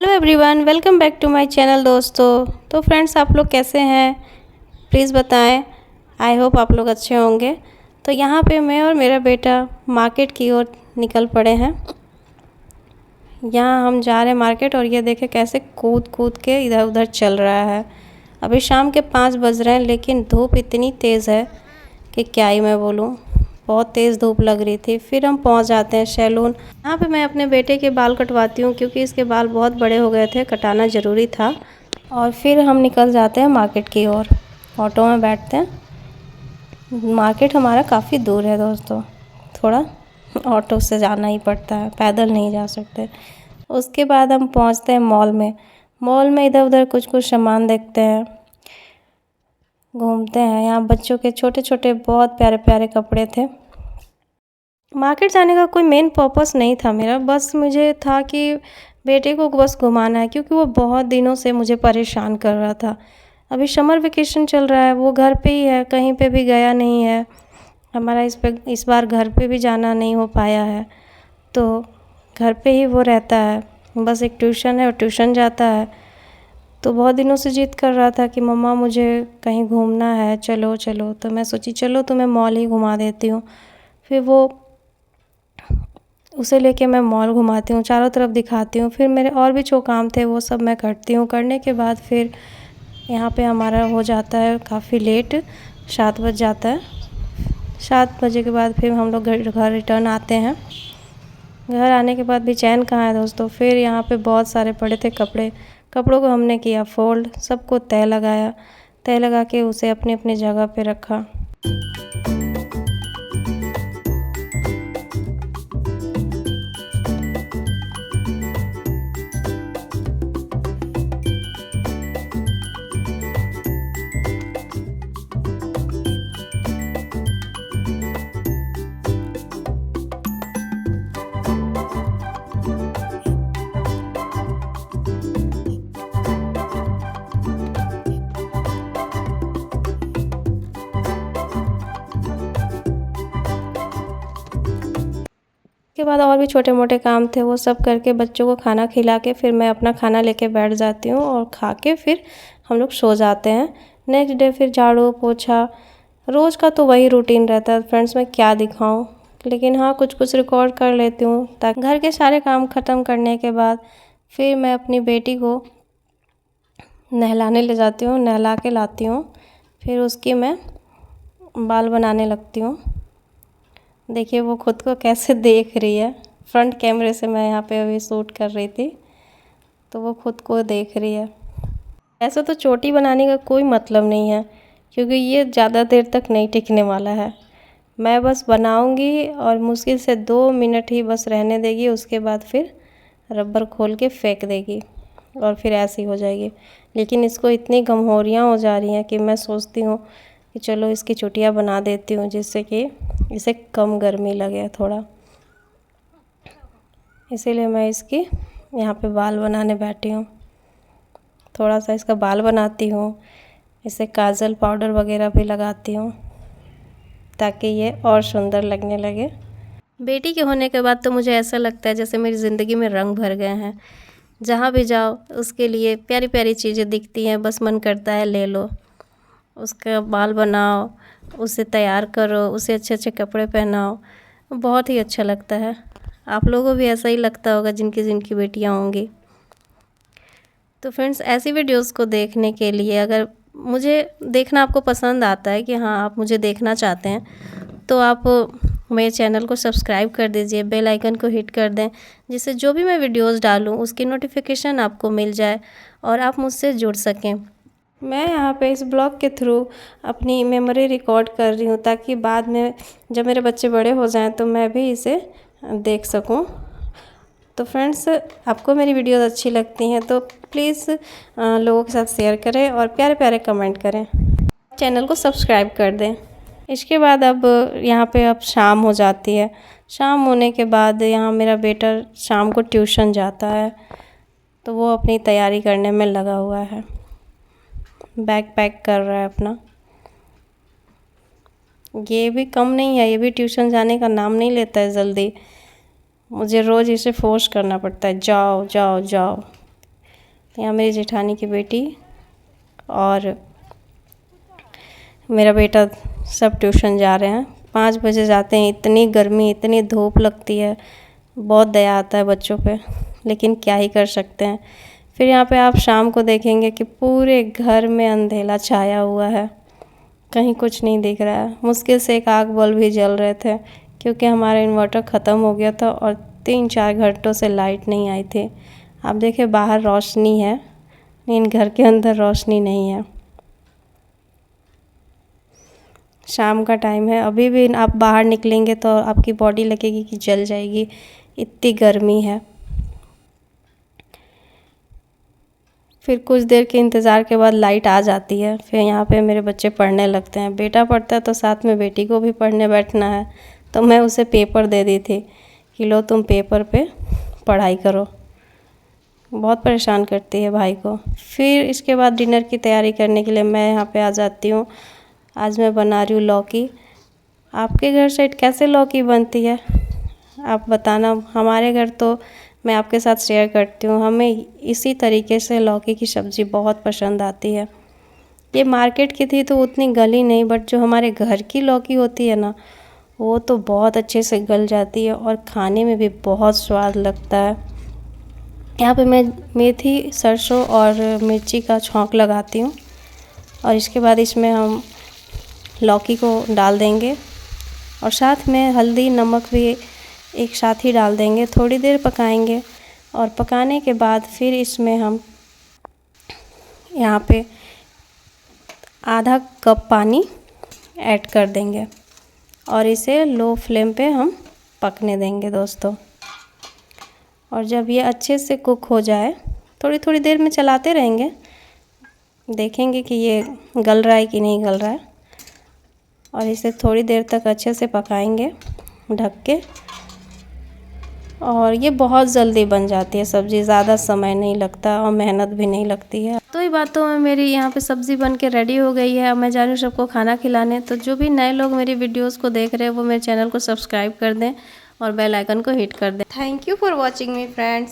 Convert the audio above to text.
Hello everyone, welcome back to my channel दोस्तों। तो friends, आप लोग कैसे हैं? प्लीज़ बताएं। आई होप आप लोग अच्छे होंगे। तो यहाँ पे मैं और मेरा बेटा मार्केट की ओर निकल पड़े हैं। यहाँ हम जा रहे हैं मार्केट और ये देखें कैसे कूद कूद के इधर उधर चल रहा है। अभी शाम के 5 बज रहे हैं, लेकिन धूप इतनी तेज़ है कि क्या ही मैं बोलूँ। बहुत तेज़ धूप लग रही थी। फिर हम पहुँच जाते हैं सैलून। यहाँ पे मैं अपने बेटे के बाल कटवाती हूँ क्योंकि इसके बाल बहुत बड़े हो गए थे, कटाना ज़रूरी था। और फिर हम निकल जाते हैं मार्केट की ओर। ऑटो में बैठते हैं। मार्केट हमारा काफ़ी दूर है दोस्तों, थोड़ा ऑटो से जाना ही पड़ता है, पैदल नहीं जा सकते। उसके बाद हम पहुँचते हैं मॉल में। मॉल में इधर उधर कुछ कुछ सामान देखते हैं, घूमते हैं। यहाँ बच्चों के छोटे छोटे बहुत प्यारे प्यारे कपड़े थे। मार्केट जाने का कोई मेन पर्पस नहीं था मेरा, बस मुझे था कि बेटे को बस घुमाना है क्योंकि वो बहुत दिनों से मुझे परेशान कर रहा था। अभी समर वेकेशन चल रहा है, वो घर पे ही है, कहीं पे भी गया नहीं है। हमारा इस बार घर पे भी जाना नहीं हो पाया है, तो घर पे ही वो रहता है। बस एक ट्यूशन है और ट्यूशन जाता है। तो बहुत दिनों से जिद कर रहा था कि मम्मा मुझे कहीं घूमना है, चलो चलो। तो मैं सोची चलो तुम्हें मॉल ही घुमा देती हूँ। फिर वो उसे लेके मैं मॉल घुमाती हूँ, चारों तरफ दिखाती हूँ। फिर मेरे और भी जो काम थे वो सब मैं करती हूँ। करने के बाद फिर यहाँ पे हमारा हो जाता है काफ़ी लेट, 7 बज जाता है। 7 बजे के बाद फिर हम लोग घर रिटर्न आते हैं। घर आने के बाद भी चैन कहाँ है दोस्तों। फिर यहाँ पे बहुत सारे पड़े थे कपड़े। कपड़ों को हमने किया फोल्ड, सबको तय लगाया। तय लगा के उसे अपनी अपनी जगह पे रखा। के बाद और भी छोटे मोटे काम थे, वो सब करके बच्चों को खाना खिला के फिर मैं अपना खाना लेके बैठ जाती हूँ और खा के फिर हम लोग सो जाते हैं। नेक्स्ट डे फिर झाड़ू पोछा, रोज़ का तो वही रूटीन रहता है फ्रेंड्स, मैं क्या दिखाऊं। लेकिन हाँ, कुछ कुछ रिकॉर्ड कर लेती हूँ ताकि घर के सारे काम ख़त्म करने के बाद फिर मैं अपनी बेटी को नहलाने ले जाती हूँ, नहला के लाती हूँ। फिर उसकी मैं बाल बनाने लगती हूँ। देखिए वो खुद को कैसे देख रही है। फ्रंट कैमरे से मैं यहाँ पे अभी शूट कर रही थी, तो वो खुद को देख रही है। ऐसा तो चोटी बनाने का कोई मतलब नहीं है क्योंकि ये ज़्यादा देर तक नहीं टिकने वाला है। मैं बस बनाऊंगी और मुश्किल से 2 मिनट ही बस रहने देगी, उसके बाद फिर रबर खोल के फेंक देगी और फिर ऐसी हो जाएगी। लेकिन इसको इतनी गमहोरियाँ हो जा रही हैं कि मैं सोचती हूँ कि चलो इसकी चुटिया बना देती हूँ जिससे कि इसे कम गर्मी लगे थोड़ा। इसीलिए मैं इसकी यहाँ पे बाल बनाने बैठी हूँ। थोड़ा सा इसका बाल बनाती हूँ, इसे काजल पाउडर वगैरह भी लगाती हूँ ताकि ये और सुंदर लगने लगे। बेटी के होने के बाद तो मुझे ऐसा लगता है जैसे मेरी ज़िंदगी में रंग भर गए हैं। जहाँ भी जाओ उसके लिए प्यारी प्यारी चीज़ें दिखती हैं, बस मन करता है ले लो। उसका बाल बनाओ, उसे तैयार करो, उसे अच्छे अच्छे कपड़े पहनाओ, बहुत ही अच्छा लगता है। आप लोगों को भी ऐसा ही लगता होगा जिनकी जिनकी बेटियां होंगी। तो फ्रेंड्स, ऐसी वीडियोस को देखने के लिए अगर मुझे देखना आपको पसंद आता है कि हाँ आप मुझे देखना चाहते हैं, तो आप मेरे चैनल को सब्सक्राइब कर दीजिए, बेल आइकन को हिट कर दें, जिससे जो भी मैं वीडियोस डालूं उसकी नोटिफिकेशन आपको मिल जाए और आप मुझसे जुड़ सकें। मैं यहाँ पे इस ब्लॉग के थ्रू अपनी मेमोरी रिकॉर्ड कर रही हूँ ताकि बाद में जब मेरे बच्चे बड़े हो जाएं तो मैं भी इसे देख सकूँ। तो फ्रेंड्स, आपको मेरी वीडियोस अच्छी लगती हैं तो प्लीज़ लोगों के साथ शेयर करें और प्यारे प्यारे कमेंट करें। चैनल को सब्सक्राइब कर दें। इसके बाद अब यहाँ पे अब शाम हो जाती है। शाम होने के बाद यहाँ मेरा बेटा शाम को ट्यूशन जाता है, तो वो अपनी तैयारी करने में लगा हुआ है, बैग पैक कर रहा है अपना। ये भी कम नहीं है, ये भी ट्यूशन जाने का नाम नहीं लेता है जल्दी। मुझे रोज़ इसे फोर्स करना पड़ता है, जाओ जाओ जाओ। यहाँ मेरी जेठानी की बेटी और मेरा बेटा सब ट्यूशन जा रहे हैं। 5 बजे जाते हैं। इतनी गर्मी, इतनी धूप लगती है, बहुत दया आता है बच्चों पे, लेकिन क्या ही कर सकते हैं। फिर यहाँ पे आप शाम को देखेंगे कि पूरे घर में अंधेरा छाया हुआ है, कहीं कुछ नहीं दिख रहा है। मुश्किल से एक आग बल्ब भी जल रहे थे, क्योंकि हमारा इन्वर्टर ख़त्म हो गया था और 3-4 घंटों से लाइट नहीं आई थी। आप देखिए बाहर रोशनी है, लेकिन घर के अंदर रोशनी नहीं है। शाम का टाइम है, अभी भी आप बाहर निकलेंगे तो आपकी बॉडी लगेगी कि जल जाएगी, इतनी गर्मी है। फिर कुछ देर के इंतज़ार के बाद लाइट आ जाती है। फिर यहाँ पे मेरे बच्चे पढ़ने लगते हैं। बेटा पढ़ता है तो साथ में बेटी को भी पढ़ने बैठना है, तो मैं उसे पेपर दे दी थी कि लो तुम पेपर पे पढ़ाई करो। बहुत परेशान करती है भाई को। फिर इसके बाद डिनर की तैयारी करने के लिए मैं यहाँ पे आ जाती हूँ। आज मैं बना रही हूँ लौकी। आपके घर साइड कैसे लौकी बनती है आप बताना। हमारे घर तो मैं आपके साथ शेयर करती हूँ। हमें इसी तरीके से लौकी की सब्ज़ी बहुत पसंद आती है। ये मार्केट की थी तो उतनी गली नहीं, बट जो हमारे घर की लौकी होती है ना, वो तो बहुत अच्छे से गल जाती है और खाने में भी बहुत स्वाद लगता है। यहाँ पे मैं मेथी, सरसों और मिर्ची का छौंक लगाती हूँ और इसके बाद इसमें हम लौकी को डाल देंगे और साथ में हल्दी, नमक भी एक साथ ही डाल देंगे। थोड़ी देर पकाएंगे और पकाने के बाद फिर इसमें हम यहाँ पे आधा कप पानी ऐड कर देंगे और इसे लो फ्लेम पे हम पकने देंगे दोस्तों। और जब ये अच्छे से कुक हो जाए, थोड़ी थोड़ी देर में चलाते रहेंगे, देखेंगे कि ये गल रहा है कि नहीं गल रहा है। और इसे थोड़ी देर तक अच्छे से पकाएंगे ढक के। और ये बहुत जल्दी बन जाती है सब्ज़ी, ज़्यादा समय नहीं लगता और मेहनत भी नहीं लगती है। तो ये बातों में मेरी यहाँ पे सब्ज़ी बन के रेडी हो गई है। अब मैं जा रही हूँ सबको खाना खिलाने। तो जो भी नए लोग मेरी वीडियोस को देख रहे हैं वो मेरे चैनल को सब्सक्राइब कर दें और बेल आइकन को हिट कर दें। Thank you for watching me friends.